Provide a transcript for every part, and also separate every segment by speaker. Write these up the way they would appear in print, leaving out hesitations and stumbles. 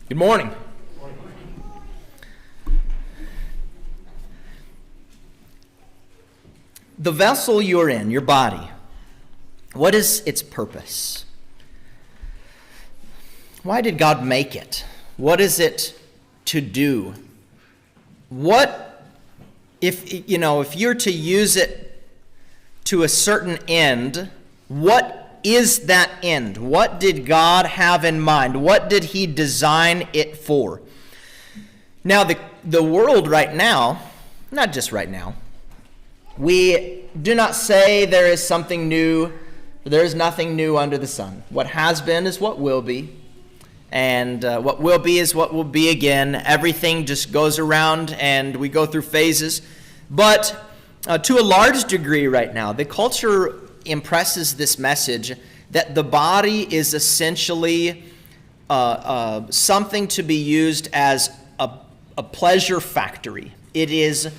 Speaker 1: Good morning. The vessel you're in, your body, what is its purpose? Why did God make it? What is it to do? What, if you're to use it to a certain end, what is that end? What did God have in mind? What did he design it for? Now, the world right now, not just right now, we do not say there is something new, there is nothing new under the sun. What has been is what will be, and what will be is what will be again. Everything just goes around and we go through phases. But to a large degree right now, the culture impresses this message that the body is essentially something to be used as a pleasure factory. It is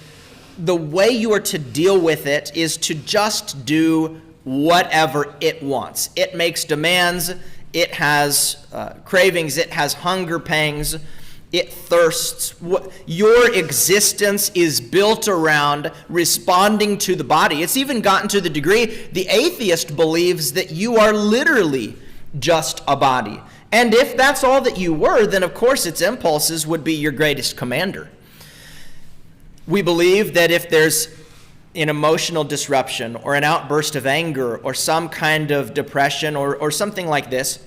Speaker 1: the way you are to deal with it is to just do whatever it wants. It makes demands, it has cravings, it has hunger pangs, it thirsts. Your existence is built around responding to the body. It's even gotten to the degree the atheist believes that you are literally just a body. And if that's all that you were, then of course its impulses would be your greatest commander. We believe that if there's an emotional disruption or an outburst of anger or some kind of depression or something like this,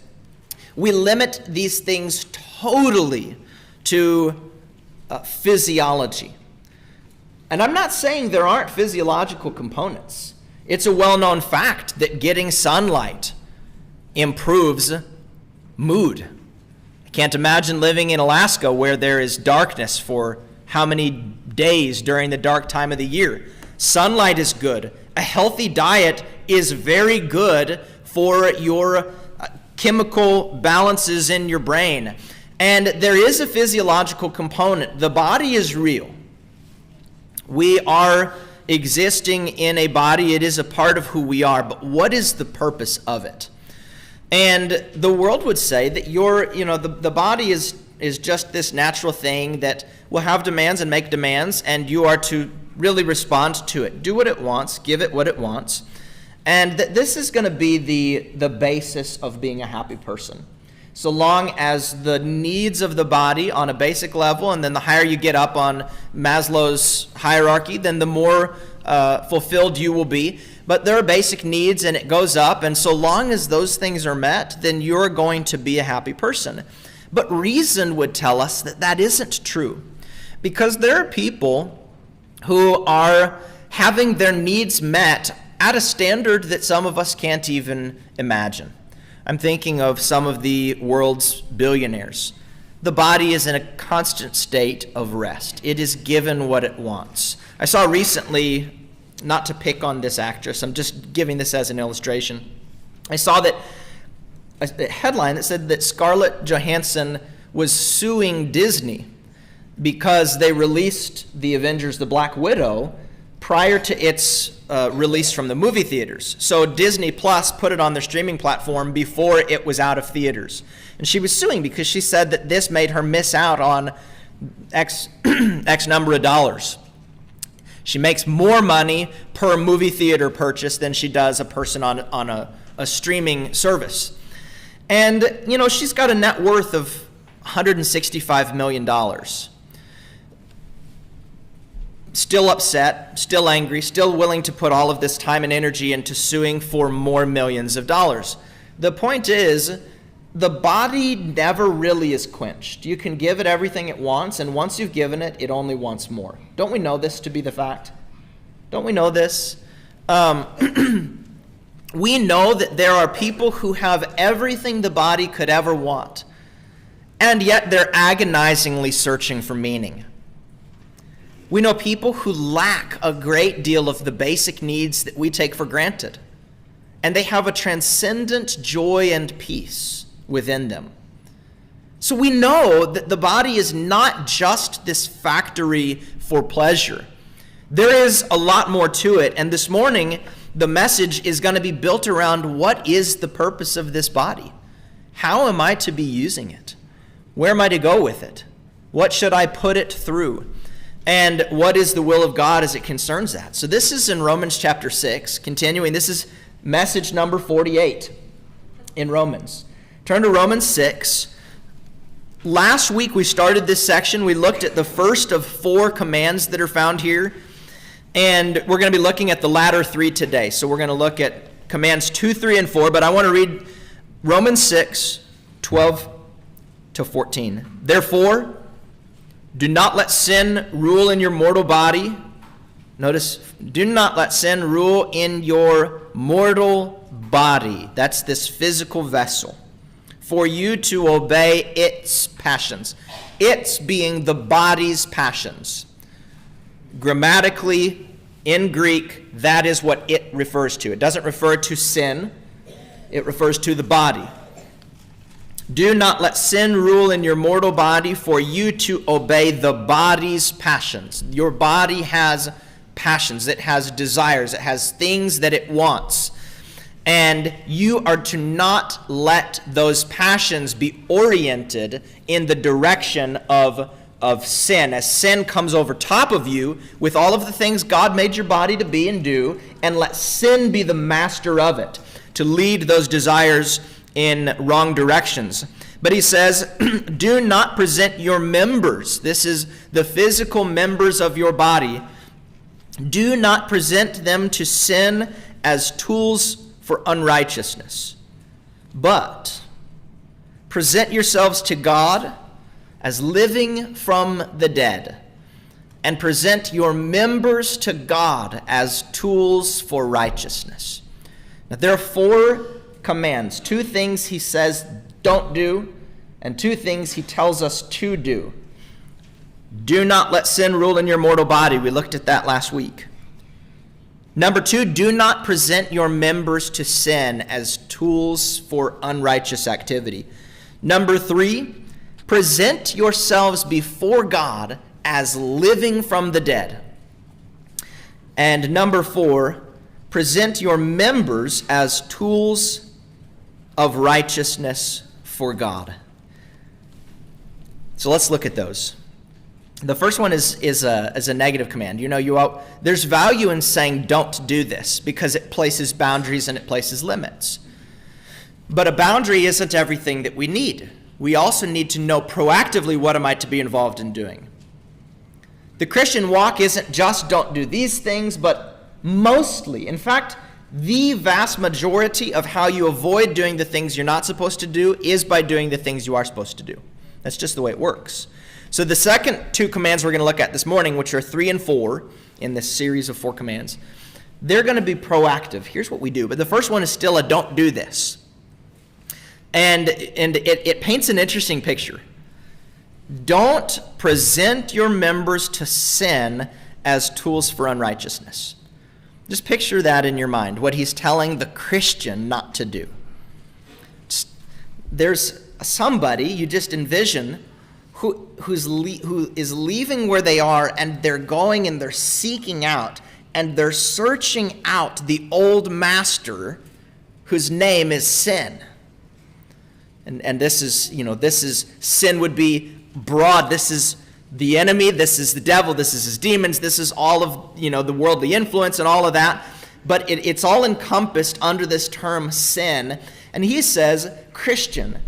Speaker 1: we limit these things totally to physiology. And I'm not saying there aren't physiological components. It's a well-known fact that getting sunlight improves mood. I can't imagine living in Alaska where there is darkness for how many days during the dark time of the year. Sunlight is good. A healthy diet is very good for your chemical balances in your brain. And there is a physiological component. The body is real. We are existing in a body. It is a part of who we are. But what is the purpose of it? And the world would say that the body is just this natural thing that will have demands and make demands, and you are to really respond to it. Do what it wants, give it what it wants. And this is going to be the basis of being a happy person. So long as the needs of the body on a basic level, and then the higher you get up on Maslow's hierarchy, then the more fulfilled you will be. But there are basic needs, and it goes up, and so long as those things are met, then you're going to be a happy person. But reason would tell us that that isn't true, because there are people who are having their needs met at a standard that some of us can't even imagine. I'm thinking of some of the world's billionaires. The body is in a constant state of rest. It is given what it wants. I saw recently, not to pick on this actress, I'm just giving this as an illustration. I saw that a headline that said that Scarlett Johansson was suing Disney because they released the Avengers: The Black Widow prior to its release from the movie theaters. So Disney Plus put it on their streaming platform before it was out of theaters. And she was suing because she said that this made her miss out on X number of dollars. She makes more money per movie theater purchase than she does a person on a streaming service. And, she's got a net worth of $165 million. Still upset, still angry, still willing to put all of this time and energy into suing for more millions of dollars. The point is, the body never really is quenched. You can give it everything it wants, and once you've given it, it only wants more. Don't we know this to be the fact? Don't we know this? We know that there are people who have everything the body could ever want, and yet they're agonizingly searching for meaning. We know people who lack a great deal of the basic needs that we take for granted, and they have a transcendent joy and peace within them. So we know that the body is not just this factory for pleasure. There is a lot more to it, and this morning the message is going to be built around what is the purpose of this body? How am I to be using it? Where am I to go with it? What should I put it through? And what is the will of God as it concerns that? So this is in Romans chapter 6, continuing. This is message number 48 in Romans. Turn to Romans 6. Last week we started this section. We looked at the first of 4 commands that are found here. And we're going to be looking at the latter 3 today. So we're going to look at commands 2, 3, and 4. But I want to read Romans 6, 12 to 14. Therefore, do not let sin rule in your mortal body. Notice, do not let sin rule in your mortal body. That's this physical vessel. For you to obey its passions. Its being the body's passions. Grammatically, in Greek, that is what it refers to. It doesn't refer to sin. It refers to the body. Do not let sin rule in your mortal body, for you to obey the body's passions. Your body has passions. It has desires. It has things that it wants. And you are to not let those passions be oriented in the direction of sin. As sin comes over top of you with all of the things God made your body to be and do, and let sin be the master of it, to lead those desires in wrong directions. But he says, do not present your members. This is the physical members of your body. Do not present them to sin as tools for unrighteousness, but present yourselves to God as living from the dead, and present your members to God as tools for righteousness. Now, there are 4 commands, 2 things he says don't do, and 2 things he tells us to do. Do not let sin rule in your mortal body. We looked at that last week. Number 2, do not present your members to sin as tools for unrighteous activity. Number 3, present yourselves before God as living from the dead. And number 4, present your members as tools of righteousness for God. So let's look at those. The first one is a negative command. There's value in saying don't do this because it places boundaries and it places limits. But a boundary isn't everything that we need. We also need to know proactively what am I to be involved in doing. The Christian walk isn't just don't do these things, but mostly, in fact, the vast majority of how you avoid doing the things you're not supposed to do is by doing the things you are supposed to do. That's just the way it works. So the second 2 commands we're going to look at this morning, which are 3 and 4 in this series of 4 commands, they're going to be proactive. Here's what we do. But the first one is still a don't do this. And it paints an interesting picture. Don't present your members to sin as tools for unrighteousness. Just picture that in your mind, what he's telling the Christian not to do. There's somebody you just envision who is leaving where they are, and they're going and they're seeking out and they're searching out the old master whose name is sin. And this is sin would be broad. This is the enemy, this is the devil, this is his demons, this is all of the worldly influence and all of that. But it's all encompassed under this term sin. And he says, Christian,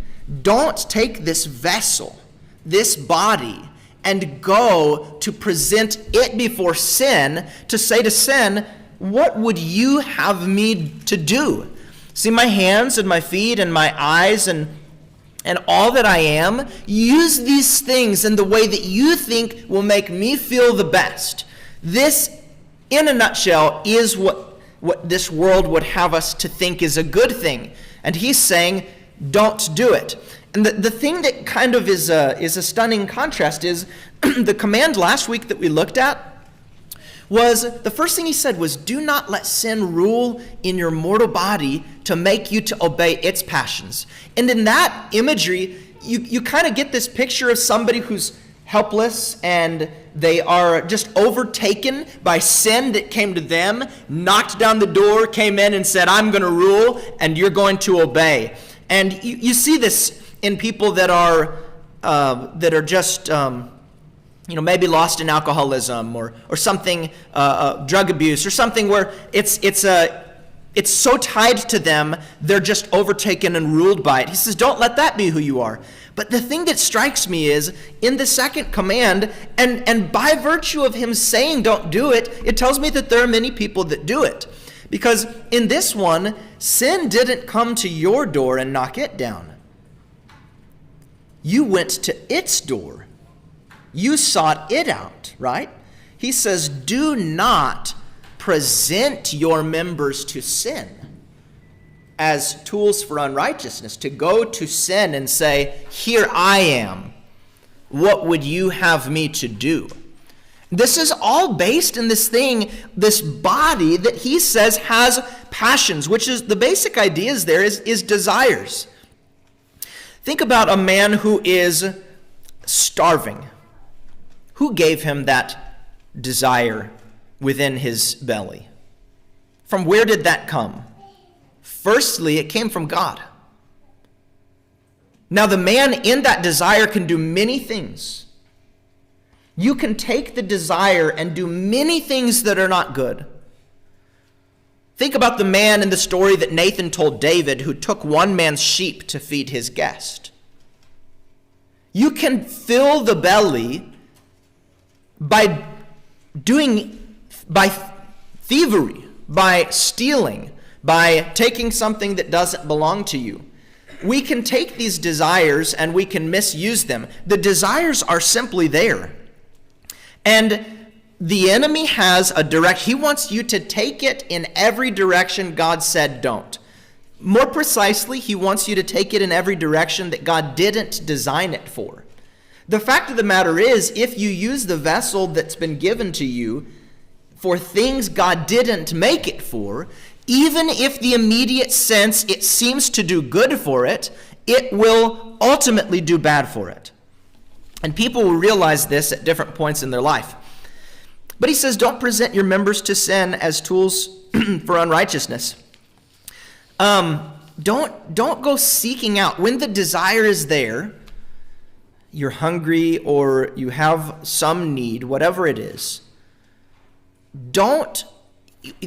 Speaker 1: don't take this vessel, this body, and go to present it before sin, to say to sin, what would you have me to do? See my hands and my feet and my eyes and all that I am? Use these things in the way that you think will make me feel the best. This, in a nutshell, is what this world would have us to think is a good thing. And he's saying, don't do it. And the thing that kind of is a stunning contrast is the command last week that we looked at was, the first thing he said was, do not let sin rule in your mortal body to make you to obey its passions. And in that imagery, you kind of get this picture of somebody who's helpless and they are just overtaken by sin that came to them, knocked down the door, came in and said, I'm going to rule and you're going to obey. And you see this in people that are that are just, maybe lost in alcoholism or something, drug abuse or something where it's so tied to them, they're just overtaken and ruled by it. He says, don't let that be who you are. But the thing that strikes me is, in the second command, and by virtue of him saying don't do it, it tells me that there are many people that do it. Because in this one, sin didn't come to your door and knock it down. You went to its door. You sought it out, right? He says, do not present your members to sin as tools for unrighteousness, to go to sin and say, here I am. What would you have me to do? This is all based in this thing, this body that he says has passions, which is the basic ideas there is desires. Think about a man who is starving. Who gave him that desire within his belly? From where did that come? Firstly, it came from God. Now, the man in that desire can do many things. You can take the desire and do many things that are not good. Think about the man in the story that Nathan told David who took one man's sheep to feed his guest. You can fill the belly by thievery, by stealing, by taking something that doesn't belong to you. We can take these desires and we can misuse them. The desires are simply there. And the enemy has a direction. He wants you to take it in every direction God said don't. More precisely, he wants you to take it in every direction that God didn't design it for. The fact of the matter is, if you use the vessel that's been given to you for things God didn't make it for, even if the immediate sense it seems to do good for it, it will ultimately do bad for it. And people will realize this at different points in their life. But he says, don't present your members to sin as tools for unrighteousness. Don't go seeking out. When the desire is there, you're hungry or you have some need, whatever it is,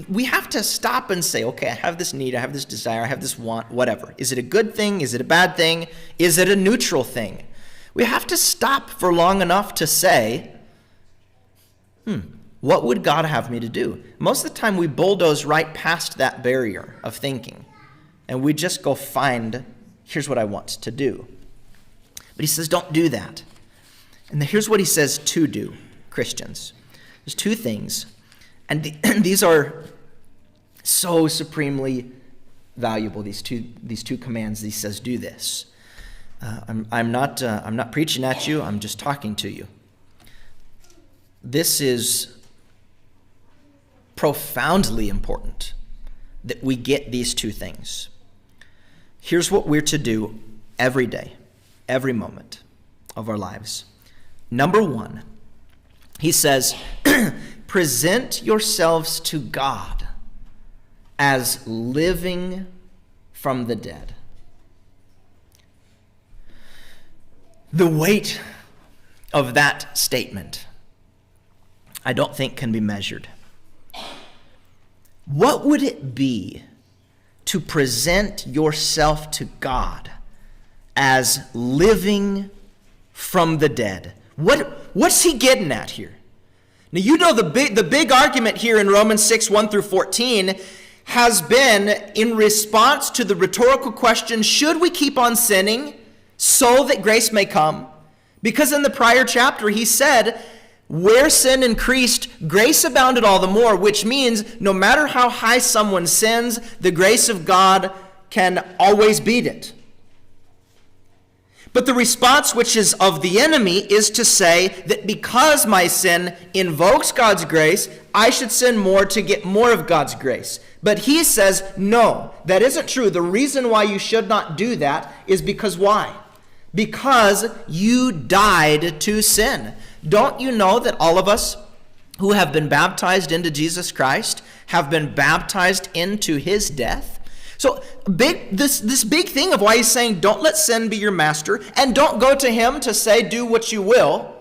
Speaker 1: we have to stop and say, okay, I have this need, I have this desire, I have this want, whatever. Is it a good thing? Is it a bad thing? Is it a neutral thing? We have to stop for long enough to say, what would God have me to do? Most of the time we bulldoze right past that barrier of thinking, and we just go find, here's what I want to do. But he says, don't do that. And here's what he says to do, Christians. There's two things. And these are so supremely valuable, these two commands. He says, do this. I'm not preaching at you. I'm just talking to you. This is profoundly important that we get these two things. Here's what we're to do every day, every moment of our lives. Number one, he says, present yourselves to God as living from the dead. The weight of that statement, I don't think can be measured. What would it be to present yourself to God as living from the dead? What's he getting at here? Now, you know the big argument here in Romans 6, 1 through 14 has been in response to the rhetorical question, should we keep on sinning so that grace may come? Because in the prior chapter he said, where sin increased, grace abounded all the more, which means no matter how high someone sins, the grace of God can always beat it. But the response, which is of the enemy, is to say that because my sin invokes God's grace, I should sin more to get more of God's grace. But he says, no, that isn't true. The reason why you should not do that is because why? Because you died to sin. Don't you know that all of us who have been baptized into Jesus Christ have been baptized into his death? So this big thing of why he's saying don't let sin be your master and don't go to him to say do what you will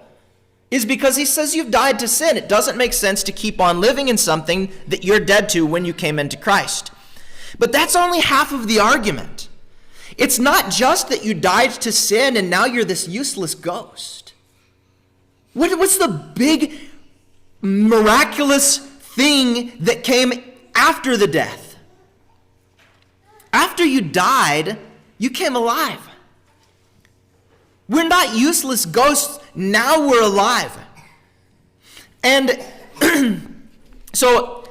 Speaker 1: is because he says you've died to sin. It doesn't make sense to keep on living in something that you're dead to when you came into Christ. But that's only half of the argument. It's not just that you died to sin and now you're this useless ghost. What's the big miraculous thing that came after the death? After you died, you came alive. We're not useless ghosts. Now we're alive. And so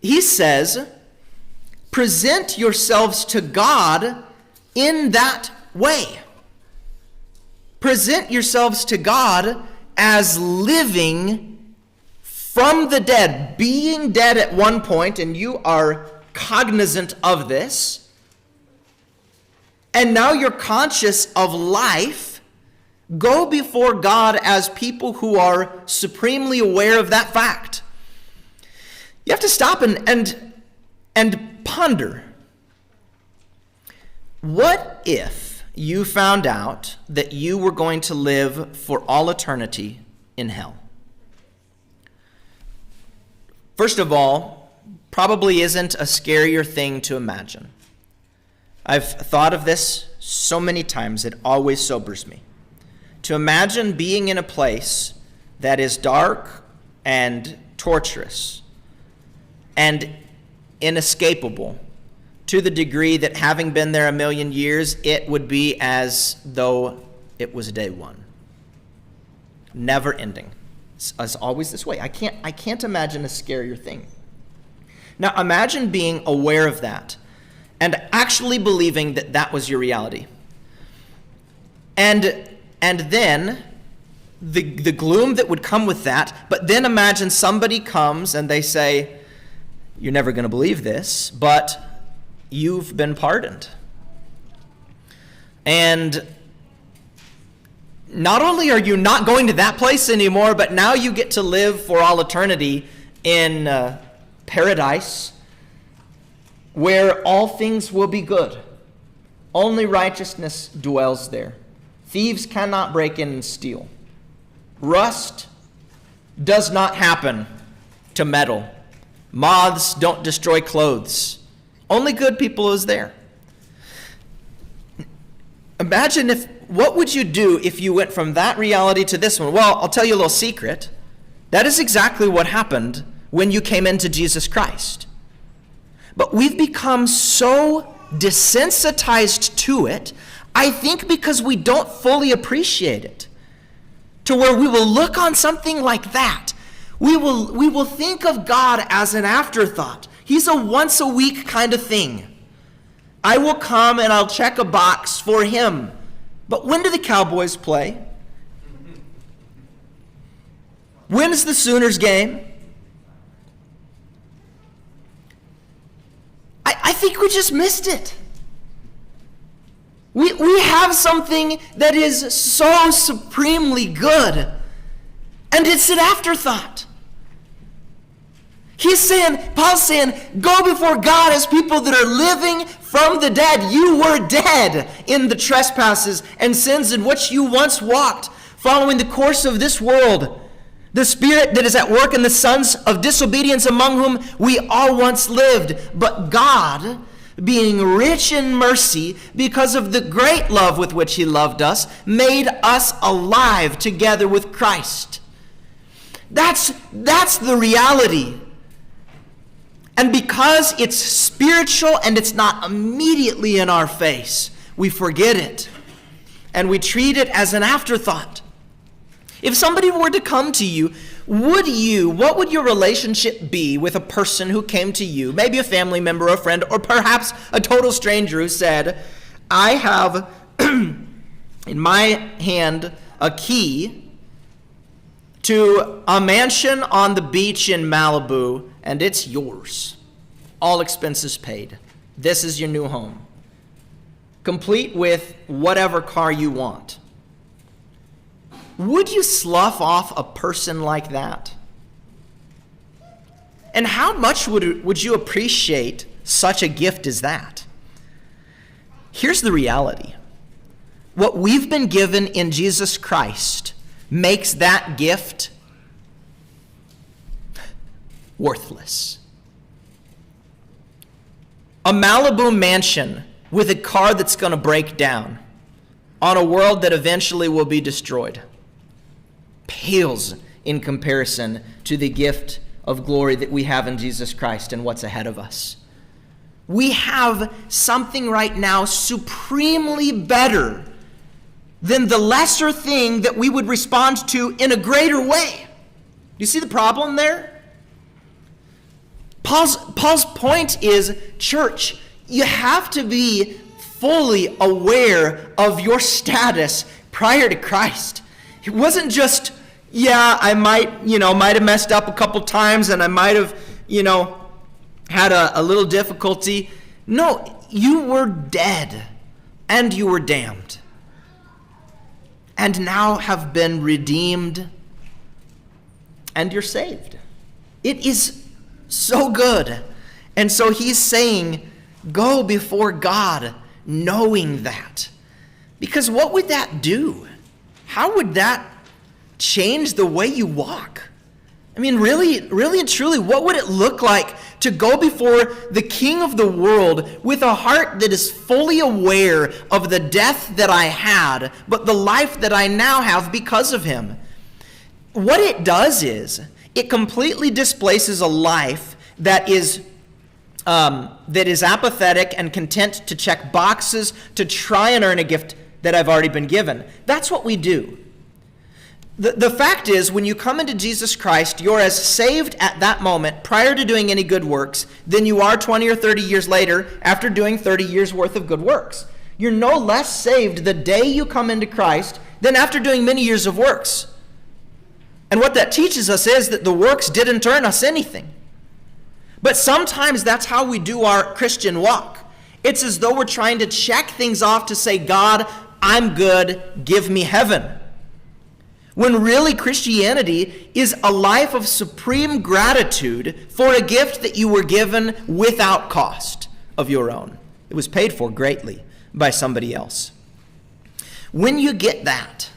Speaker 1: he says, present yourselves to God in that way. Present yourselves to God as living from the dead, being dead at one point, and you are cognizant of this. And now you're conscious of life. Go before God as people who are supremely aware of that fact. You have to stop and ponder. What if you found out that you were going to live for all eternity in hell? First of all, probably isn't a scarier thing to imagine. I've thought of this so many times, it always sobers me. To imagine being in a place that is dark and torturous and inescapable to the degree that having been there a million years, it would be as though it was day one. Never ending. It's always this way. I can't imagine a scarier thing. Now imagine being aware of that and actually believing that that was your reality. And then the gloom that would come with that, but then imagine somebody comes and they say, you're never going to believe this, but you've been pardoned. And not only are you not going to that place anymore, but now you get to live for all eternity in paradise where all things will be good. Only righteousness dwells there. Thieves cannot break in and steal. Rust does not happen to metal. Moths don't destroy clothes. Only good people is there. Imagine what would you do if you went from that reality to this one? Well, I'll tell you a little secret. That is exactly what happened when you came into Jesus Christ. But we've become so desensitized to it, I think because we don't fully appreciate it, to where we will look on something like that. We will think of God as an afterthought. He's a once a week kind of thing. I will come and I'll check a box for him. But when do the Cowboys play? When's the Sooners game? I think we just missed it. We have something that is so supremely good, and it's an afterthought. Paul's saying, go before God as people that are living from the dead. You were dead in the trespasses and sins in which you once walked, following the course of this world, the spirit that is at work in the sons of disobedience among whom we all once lived. But God, being rich in mercy, because of the great love with which he loved us, made us alive together with Christ. That's the reality. And because it's spiritual and it's not immediately in our face, we forget it. And we treat it as an afterthought. If somebody were to come to you, what would your relationship be with a person who came to you, maybe a family member, a friend, or perhaps a total stranger who said, I have in my hand a key to a mansion on the beach in Malibu, and it's yours. All expenses paid. This is your new home, complete with whatever car you want. Would you slough off a person like that? And how much would you appreciate such a gift as that? Here's the reality. What we've been given in Jesus Christ makes that gift worthless. A Malibu mansion with a car that's going to break down on a world that eventually will be destroyed pales in comparison to the gift of glory that we have in Jesus Christ and what's ahead of us. We have something right now supremely better than the lesser thing that we would respond to in a greater way. Do you see the problem there? Paul's point is, church, you have to be fully aware of your status prior to Christ. It wasn't just, I might have messed up a couple times and I might have, had a little difficulty. No, you were dead and you were damned and now have been redeemed and you're saved. It is so good. And so he's saying, go before God knowing that. Because what would that do? How would that change the way you walk? I mean, really and truly, what would it look like to go before the King of the world with a heart that is fully aware of the death that I had, but the life that I now have because of him? What it does is, it completely displaces a life that is apathetic and content to check boxes to try and earn a gift that I've already been given. That's what we do. The fact is, when you come into Jesus Christ, you're as saved at that moment prior to doing any good works than you are 20 or 30 years later after doing 30 years worth of good works. You're no less saved the day you come into Christ than after doing many years of works. And what that teaches us is that the works didn't earn us anything. But sometimes that's how we do our Christian walk. It's as though we're trying to check things off to say, God, I'm good, give me heaven. When really Christianity is a life of supreme gratitude for a gift that you were given without cost of your own. It was paid for greatly by somebody else. When you get that,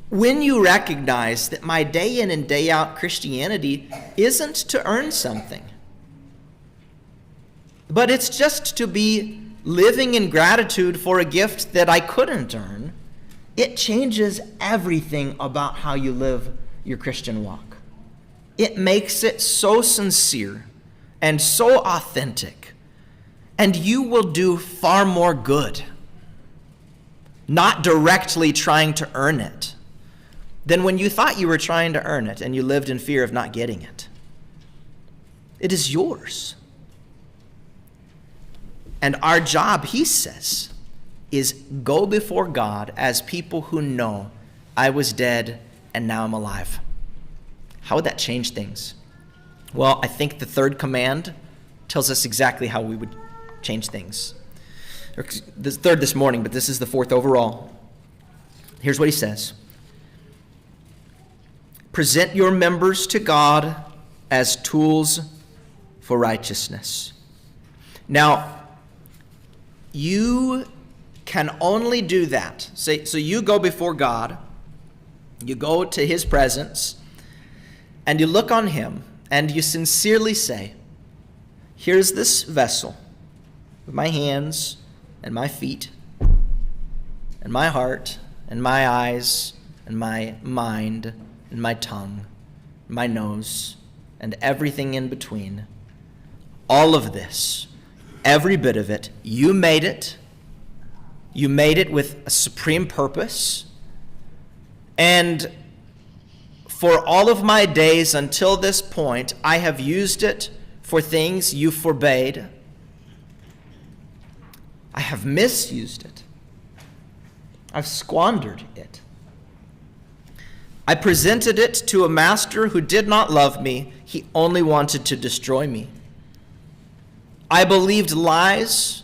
Speaker 1: when you recognize that my day in and day out Christianity isn't to earn something, but it's just to be living in gratitude for a gift that I couldn't earn, it changes everything about how you live your Christian walk. It makes it so sincere and so authentic, and you will do far more good, not directly trying to earn it, than when you thought you were trying to earn it and you lived in fear of not getting it. It is yours. And our job, he says, is go before God as people who know I was dead and now I'm alive. How would that change things? Well, I think the third command tells us exactly how we would change things. The third this morning, but this is the fourth overall. Here's what he says. Present your members to God as tools for righteousness. Now, you can only do that. So you go before God, you go to his presence, and you look on him, and you sincerely say, here's this vessel with my hands and my feet and my heart and my eyes and my mind and my tongue, my nose, and everything in between. All of this, every bit of it, you made it. You made it with a supreme purpose. And for all of my days until this point, I have used it for things you forbade. I have misused it. I've squandered it. I presented it to a master who did not love me. He only wanted to destroy me. I believed lies,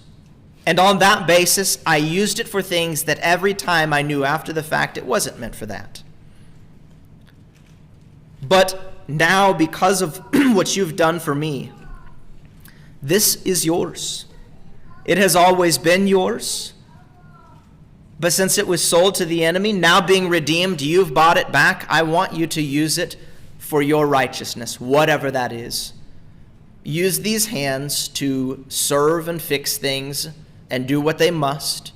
Speaker 1: and on that basis, I used it for things that every time I knew after the fact it wasn't meant for that. But now, because of what you've done for me, this is yours. It has always been yours. But since it was sold to the enemy, now being redeemed, you've bought it back. I want you to use it for your righteousness, whatever that is. Use these hands to serve and fix things and do what they must.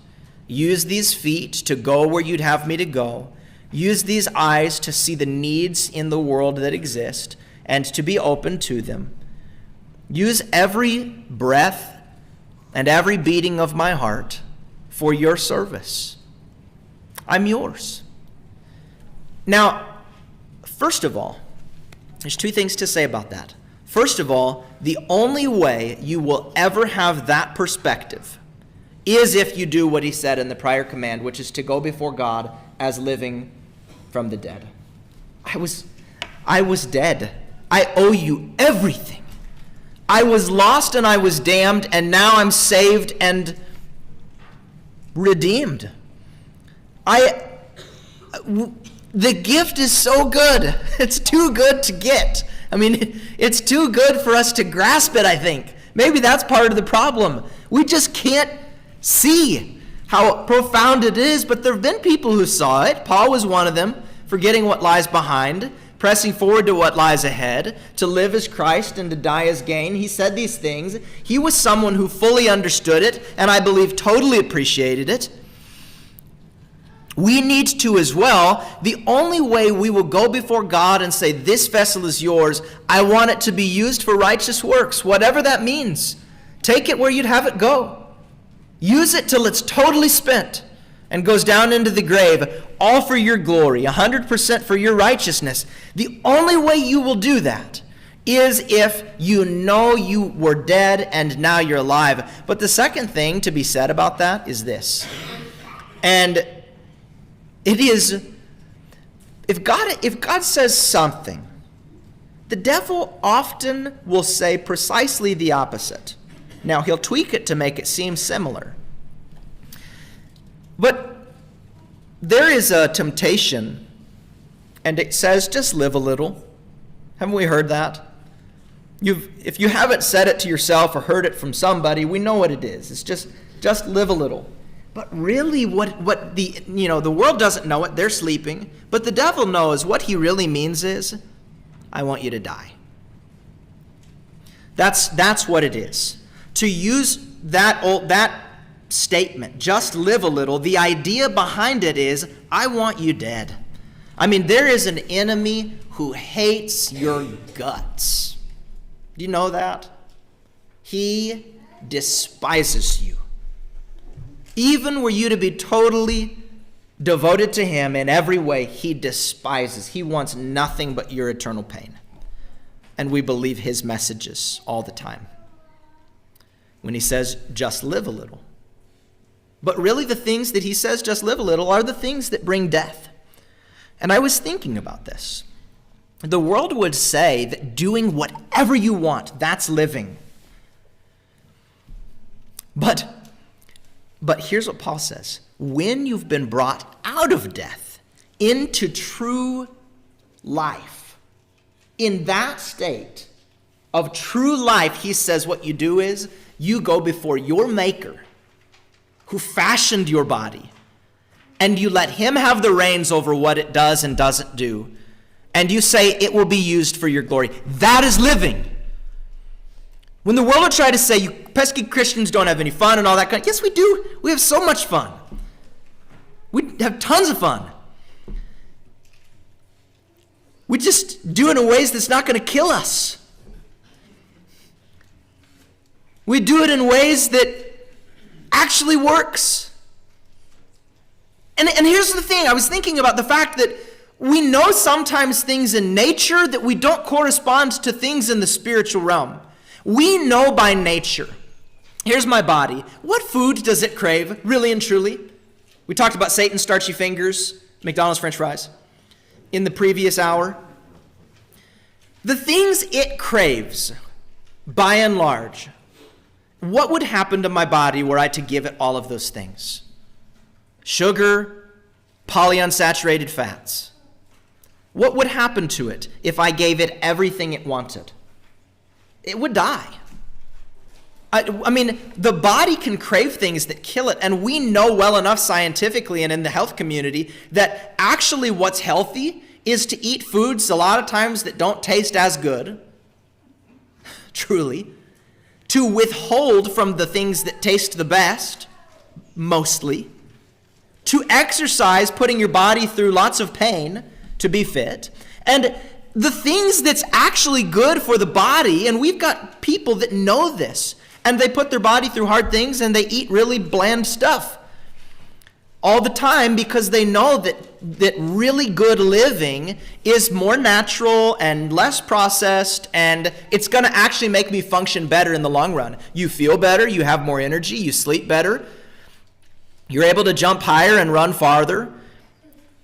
Speaker 1: Use these feet to go where you'd have me to go. Use these eyes to see the needs in the world that exist and to be open to them. Use every breath and every beating of my heart for your service. I'm yours. Now, first of all, there's two things to say about that. First of all, the only way you will ever have that perspective is if you do what he said in the prior command, which is to go before God as living from the dead. I was dead. I owe you everything. I was lost and I was damned, and now I'm saved and redeemed. The gift is so good. It's too good to get. I mean, it's too good for us to grasp it, I think. Maybe that's part of the problem. We just can't see how profound it is, but there have been people who saw it. Paul was one of them, forgetting what lies behind, pressing forward to what lies ahead, to live as Christ and to die as gain. He said these things. He was someone who fully understood it, and I believe totally appreciated it. We need to as well. The only way we will go before God and say, this vessel is yours, I want it to be used for righteous works, whatever that means. Take it where you'd have it go. Use it till it's totally spent and goes down into the grave, all for your glory, 100% for your righteousness. The only way you will do that is if you know you were dead and now you're alive. But the second thing to be said about that is this. And it is, if God says something, the devil often will say precisely the opposite. Now, he'll tweak it to make it seem similar. But there is a temptation, and it says, just live a little. Haven't we heard that? If you haven't said it to yourself or heard it from somebody, we know what it is. It's just live a little. But really what the world doesn't know it, they're sleeping, but the devil knows what he really means is, I want you to die. That's what it is. To use that statement, just live a little, the idea behind it is, I want you dead. I mean, there is an enemy who hates your guts. Do you know that? He despises you. Even were you to be totally devoted to him in every way, he despises. He wants nothing but your eternal pain. And we believe his messages all the time. When he says, just live a little. But really the things that he says, just live a little, are the things that bring death. And I was thinking about this. The world would say that doing whatever you want, that's living. But here's what Paul says. When you've been brought out of death into true life, in that state of true life, he says what you do is you go before your Maker who fashioned your body, and you let him have the reins over what it does and doesn't do, and you say it will be used for your glory. That is living. When the world will try to say, you pesky Christians don't have any fun and all that kind of, yes, we do. We have so much fun. We have tons of fun. We just do it in ways that's not going to kill us. We do it in ways that actually works. And here's the thing. I was thinking about the fact that we know sometimes things in nature that we don't correspond to things in the spiritual realm. We know by nature. Here's my body. What food does it crave, really and truly? We talked about Satan's starchy fingers, McDonald's French fries, in the previous hour. The things it craves, by and large, what would happen to my body were I to give it all of those things? Sugar, polyunsaturated fats. What would happen to it if I gave it everything it wanted? It would die. I mean, the body can crave things that kill it, and we know well enough scientifically and in the health community that actually what's healthy is to eat foods a lot of times that don't taste as good, truly, to withhold from the things that taste the best, mostly, to exercise, putting your body through lots of pain to be fit, and the things that's actually good for the body, and we've got people that know this, and they put their body through hard things and they eat really bland stuff all the time because they know that really good living is more natural and less processed, and it's going to actually make me function better in the long run. You feel better, you have more energy, you sleep better, you're able to jump higher and run farther.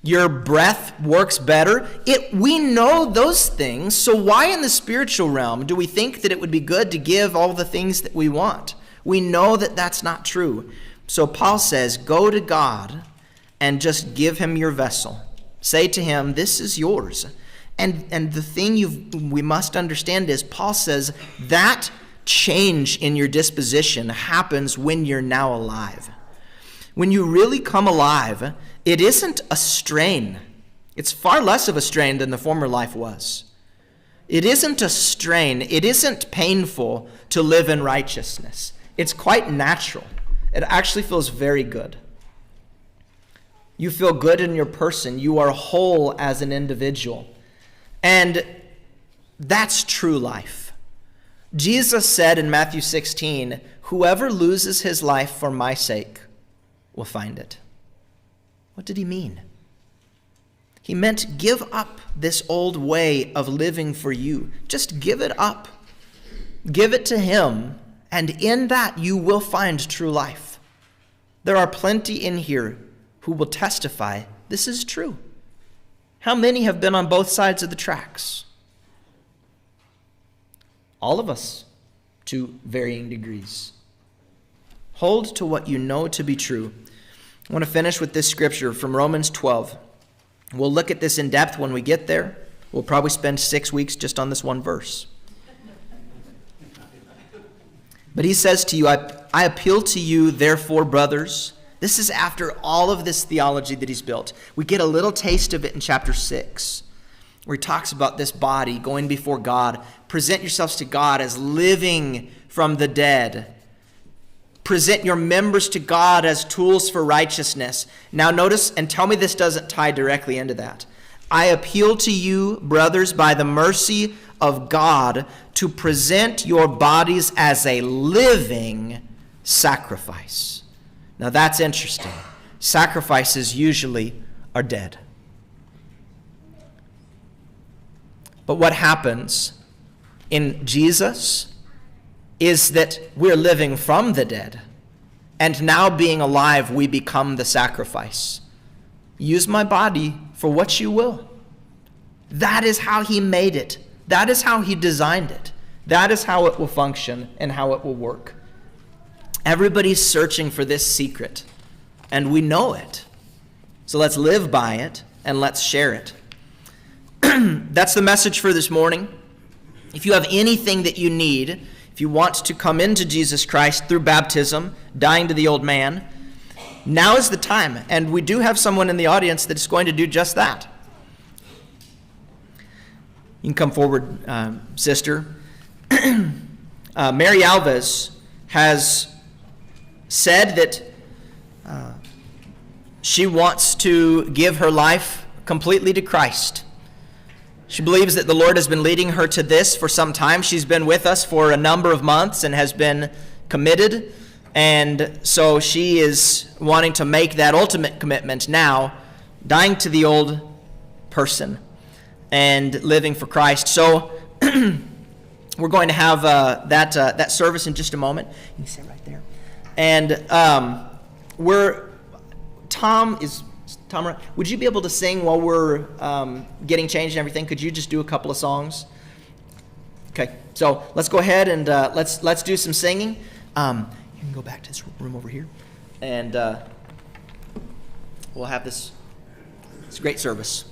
Speaker 1: Your breath works better. We know those things, so why in the spiritual realm do we think that it would be good to give all the things that we want? We know that that's not true. So Paul says, go to God and just give him your vessel. Say to him, this is yours. And the thing we must understand is, Paul says, that change in your disposition happens when you're now alive. When you really come alive, it isn't a strain. It's far less of a strain than the former life was. It isn't a strain. It isn't painful to live in righteousness. It's quite natural. It actually feels very good. You feel good in your person. You are whole as an individual. And that's true life. Jesus said in Matthew 16, whoever loses his life for my sake will find it. What did he mean? He meant give up this old way of living for you. Just give it up. Give it to him, and in that you will find true life. There are plenty in here who will testify this is true. How many have been on both sides of the tracks? All of us, to varying degrees. Hold to what you know to be true. I want to finish with this scripture from Romans 12. We'll look at this in depth when we get there. We'll probably spend 6 weeks just on this one verse. But he says to you, I appeal to you, therefore, brothers. This is after all of this theology that he's built. We get a little taste of it in chapter 6, where he talks about this body going before God. Present yourselves to God as living from the dead. Present your members to God as tools for righteousness. Now notice, and tell me this doesn't tie directly into that. I appeal to you, brothers, by the mercy of God, to present your bodies as a living sacrifice. Now that's interesting. Sacrifices usually are dead. But what happens in Jesus is that we're living from the dead, and now being alive, we become the sacrifice. Use my body for what you will. That is how he made it. That is how he designed it. That is how it will function and how it will work. Everybody's searching for this secret, and we know it. So let's live by it and let's share it. That's the message for this morning. If you have anything that you need, if you want to come into Jesus Christ through baptism, dying to the old man, now is the time. And we do have someone in the audience that is going to do just that. You can come forward, sister. Mary Alves has said that she wants to give her life completely to Christ. She believes that the Lord has been leading her to this for some time. She's been with us for a number of months and has been committed. And so she is wanting to make that ultimate commitment now, dying to the old person and living for Christ. So we're going to have that service in just a moment. You can sit right there. And Tom, would you be able to sing while we're getting changed and everything? Could you just do a couple of songs? Okay, so let's go ahead and let's do some singing. You can go back to this room over here, and we'll have this great service.